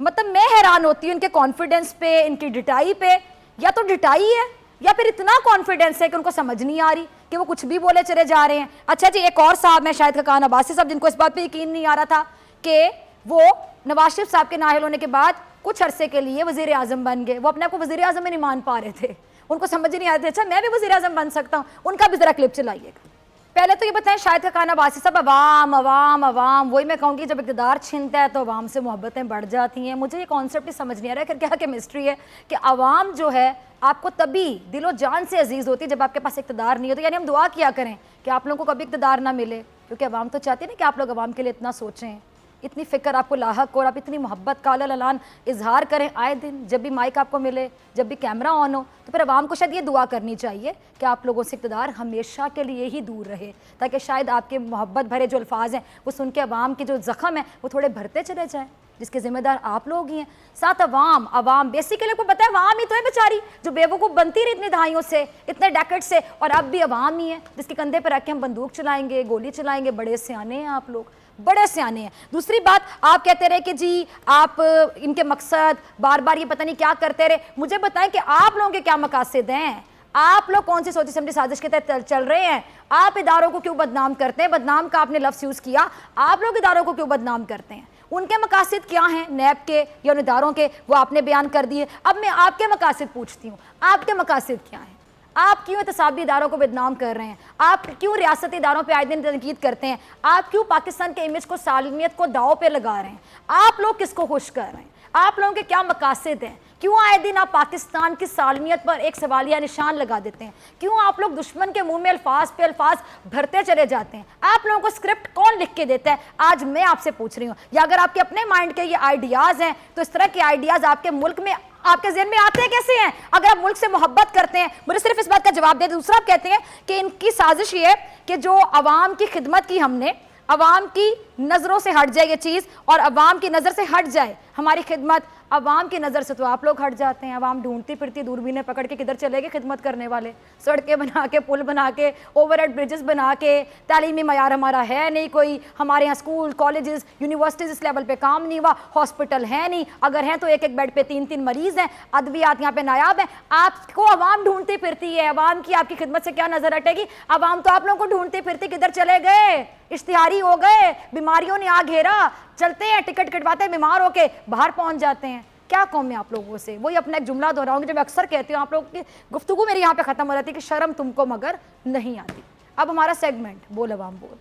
मतलब मैं हैरान होती हूँ इनके कॉन्फिडेंस पे, इनकी डिटाई पे। या तो डिटाई है या फिर इतना कॉन्फिडेंस है कि उनको समझ नहीं आ रही कि वो कुछ भी बोले चले जा रहे हैं। अच्छा जी, एक और साहब हैं शायद खान अब्बासी साहब, जिनको इस बात पे यकीन नहीं आ रहा था कि वो नवाज शरीफ साहब के नाअहल होने के बाद कुछ अरसे के लिए वजीर आजम बन गए। वो अपने आप को वजीर आजम में नहीं मान पा रहे थे, उनको समझ नहीं आ रहे थे अच्छा मैं भी वजीर आजम बन सकता हूँ। उनका भी जरा क्लिप चलाइएगा। पहले तो ये बताएं, शायद का खाना बासी सब अवाम अवाम अवाम, वही मैं कहूँगी जब इक़्तिदार छीनता है तो अवाम से मोहब्बतें बढ़ जाती हैं। मुझे ये कॉन्सेप्ट ही समझ नहीं आ रहा है कि क्या केमिस्ट्री है कि अवाम जो है आपको तभी दिलो जान से अजीज़ होती है जब आपके पास इक़्तिदार नहीं हो। तो यानी हम दुआ किया करें कि आप लोगों को कभी इक़्तिदार ना मिले, क्योंकि अवाम तो चाहती है ना कि आप लोग अवाम के लिए इतना सोचें, इतनी फ़िक्र आपको लाहक हो और आप इतनी मोहब्बत का अलान इजहार करें आए दिन। जब भी माइक आपको मिले, जब भी कैमरा ऑन हो, तो फिर अवाम को शायद ये दुआ करनी चाहिए कि आप लोगों से इक़्तिदार हमेशा के लिए ही दूर रहे, ताकि शायद आपके मोहब्बत भरे जो अल्फाज हैं वो सुन के अवाम के जो ज़ख़म हैं वो थोड़े भरते चले जाएँ, जिसके ज़िम्मेदार आप लोग ही हैं। साथ अवाम बेसिकली को पता है अवाम ही तो है बेचारी जो बेवकूफ़ बनती रही इतनी दहाइयों से, इतने डेकेड से, और अब भी अवाम ही है जिसके कंधे पर रख के हम बंदूक चलाएंगे, गोली चलाएंगे। बड़े सियाने हैं आप लोग, बड़े सियाने हैं। दूसरी बात, आप कहते रहे कि जी आप इनके मकसद बार बार ये पता नहीं क्या करते रहे। मुझे बताएं कि आप लोगों के क्या मकासद हैं, आप लोग कौन सी सोची समझी साजिश के तहत चल रहे हैं? आप इदारों को क्यों बदनाम करते हैं? बदनाम का आपने लफ्ज़ यूज़ किया, आप लोग इदारों को क्यों बदनाम करते हैं? उनके मकासद क्या हैं नैब के या उन इदारों के, वो आपने बयान कर दिए। अब मैं आपके मकासद पूछती हूँ, आपके मकासद क्या हैं? आप क्यों एहतसाबी इदारों को बदनाम कर रहे हैं? आप क्यों रियासती इदारों पे आए दिन तनकीद करते हैं? आप क्यों पाकिस्तान के इमेज को, सालमियत को दाव पे लगा रहे हैं? आप लोग किसको खुश कर रहे हैं? आप लोगों के क्या मकासद हैं? क्यों आए दिन आप पाकिस्तान की सालमियत पर एक सवालिया निशान लगा देते हैं? क्यों आप लोग दुश्मन के मुंह में अल्फाज पे अल्फाज भरते चले जाते हैं? आप लोगों को स्क्रिप्ट कौन लिख के देता है? आज मैं आपसे पूछ रही हूँ, या अगर आपके अपने माइंड के ये आइडियाज़ हैं तो इस तरह के आइडियाज़ आपके मुल्क में, आपके ज़हन में आते हैं कैसे हैं? अगर आप मुल्क से मोहब्बत करते हैं, मुझे सिर्फ इस बात का जवाब दे। दूसरा, आप कहते हैं कि इनकी साजिश ये है कि जो अवाम की खिदमत की हमने, अवाम की नज़रों से हट जाए ये चीज़ और अवाम की नज़र से हट जाए हमारी खिदमत। अवाम की नज़र से तो आप लोग हट जाते हैं। अवाम ढूंढती फिरती दूरबीनें पकड़ के किधर चले गए खिदमत करने वाले? सड़कें बना के, पुल बना के, ओवरहेड ब्रिजेस बना के, तालीमी मयार हमारा है नहीं कोई, हमारे यहाँ स्कूल कॉलेजेस यूनिवर्सिटीज़ इस लेवल पे काम नहीं हुआ, हॉस्पिटल है नहीं, अगर हैं तो एक एक बेड पे 3-3 मरीज़ हैं, अद्वियात यहाँ पे नायाब हैं। आपको अवाम ढूंढती फिरती है, अवाम की आपकी खिदमत से क्या नज़र हटेगी? अवाम तो आप लोगों को ढूंढती फिरती किधर चले गए? इश्तिहारी हो गए, बीमारियों ने आ घेरा, चलते हैं टिकट कटवाते हैं, बीमार होके बाहर पहुंच जाते हैं। क्या कौम है आप लोगों से? वही अपना एक जुमला दोहराऊंगी जो मैं अक्सर कहती हूँ, आप लोगों की गुफ्तगू मेरी यहाँ पे ख़त्म हो जाती है कि शर्म तुमको मगर नहीं आती। अब हमारा सेगमेंट बोल अवाम बोल।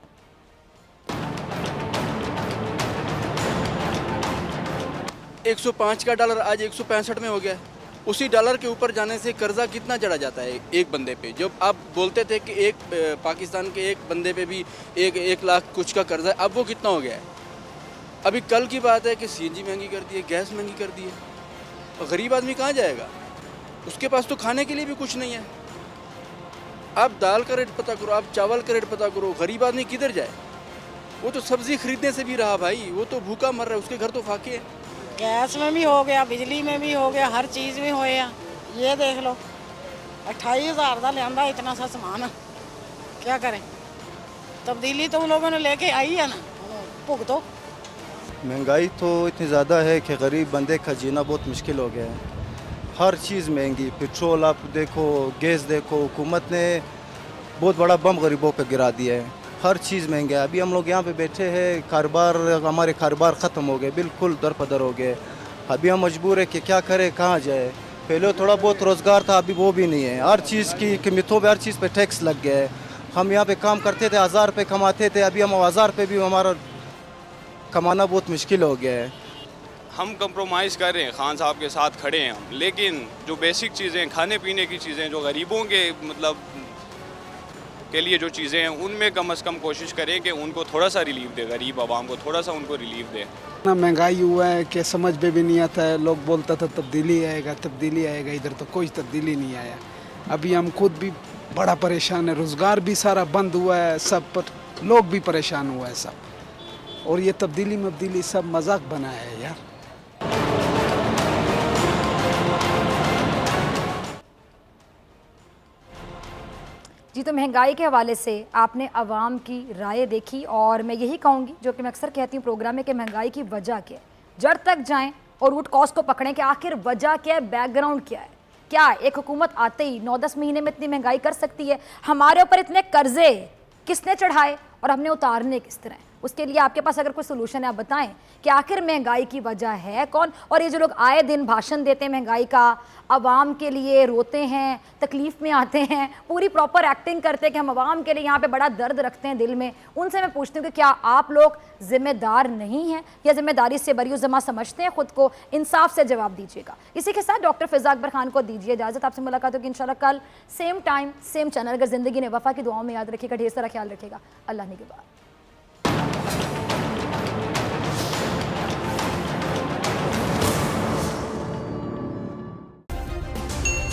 $105 का डॉलर आज 165 में हो गया। उसी डॉलर के ऊपर जाने से कर्जा कितना चढ़ा जाता है एक बंदे पे? जब आप बोलते थे कि एक पाकिस्तान के एक बंदे पे भी 1 लाख कुछ का कर्जा है, अब वो कितना हो गया है? अभी कल की बात है कि सीएनजी महंगी कर दी है, गैस महंगी कर दी है, और गरीब आदमी कहाँ जाएगा? उसके पास तो खाने के लिए भी कुछ नहीं है। आप दाल का रेट पता करो, आप चावल का रेट पता करो, गरीब आदमी किधर जाए? वो तो सब्जी खरीदने से भी रहा भाई, वो तो भूखा मर रहा है, उसके घर तो फाके हैं। गैस में भी हो गया, बिजली में भी हो गया, हर चीज़ में होया। ये देख लो 28,000 का लिया इतना सा सामान, क्या करें? तब्दीली तो उन लोगों ने लेके आई है ना, भुगतो। महंगाई तो इतनी ज़्यादा है कि गरीब बंदे का जीना बहुत मुश्किल हो गया है। हर चीज़ महंगी, पेट्रोल आप देखो, गैस देखो, हुकूमत ने बहुत बड़ा बम गरीबों पे गिरा दिया है। हर चीज़ महंगा है। अभी हम लोग यहाँ पे बैठे हैं, कारोबार, हमारे कारोबार ख़त्म हो गए, बिल्कुल दरपदर हो गए। अभी हम मजबूर है कि क्या करें, कहाँ जाए। पहले थोड़ा बहुत रोज़गार था, अभी वो भी नहीं है। हर चीज़ की कीमतों पे, हर चीज़ पे टैक्स लग गया है। हम यहाँ पे काम करते थे, 1000 रुपये कमाते थे, अभी हम 1000 रुपये भी हमारा कमाना बहुत मुश्किल हो गया है। हम कंप्रोमाइज़ कर रहे हैं, खान साहब के साथ खड़े हैं हम, लेकिन जो बेसिक चीज़ें, खाने पीने की चीज़ें, जो गरीबों के मतलब के लिए जो चीज़ें हैं, उनमें कम से कम कोशिश करें कि उनको थोड़ा सा रिलीफ दे, गरीब आवाम को थोड़ा सा उनको रिलीफ दे। ना महंगाई हुआ है कि समझ में भी नहीं आता है। लोग बोलता था तब्दीली आएगा, तब्दीली आएगा, इधर तो कोई तब्दीली नहीं आया। अभी हम खुद भी बड़ा परेशान है, रोज़गार भी सारा बंद हुआ है, सब पर लोग भी परेशान हुआ है सब। और ये तब्दीली सब मजाक बना है यार। जी, तो महंगाई के हवाले से आपने अवाम की राय देखी, और मैं यही कहूँगी जो कि मैं अक्सर कहती हूँ प्रोग्राम में कि महंगाई की वजह क्या है। जड़ तक जाएं और रूट कॉज को पकड़ें कि आखिर वजह क्या है, बैकग्राउंड क्या है। क्या एक हुकूमत आते ही 9-10 महीने में इतनी महंगाई कर सकती है? हमारे ऊपर इतने कर्जे किसने चढ़ाए और हमने उतारने किस तरह? उसके लिए आपके पास अगर कोई सोल्यूशन है आप बताएं कि आखिर महंगाई की वजह है कौन, और ये जो लोग आए दिन भाषण देते हैं महंगाई का, अवाम के लिए रोते हैं, तकलीफ में आते हैं, पूरी प्रॉपर एक्टिंग करते हैं कि हम अवाम के लिए यहाँ पे बड़ा दर्द रखते हैं दिल में, उनसे मैं पूछती हूँ कि क्या आप लोग जिम्मेदार नहीं हैं या जिम्मेदारी से बरी ज़मा समझते हैं खुद को? इंसाफ से जवाब दीजिएगा। इसी के साथ डॉक्टर फिज़ा अकबर खान को दीजिए इजाज़त, आपसे मुलाकात होगी इंशाल्लाह कल सेम टाइम सेम चैनल। अगर ज़िंदगी ने वफ़ा की दुआओं में याद रखिएगा, ढेर सारा ख्याल रखिएगा। अल्लाह निगहबान।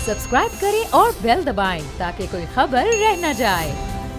सब्सक्राइब करें और बेल दबाएं ताकि कोई खबर रह न जाए।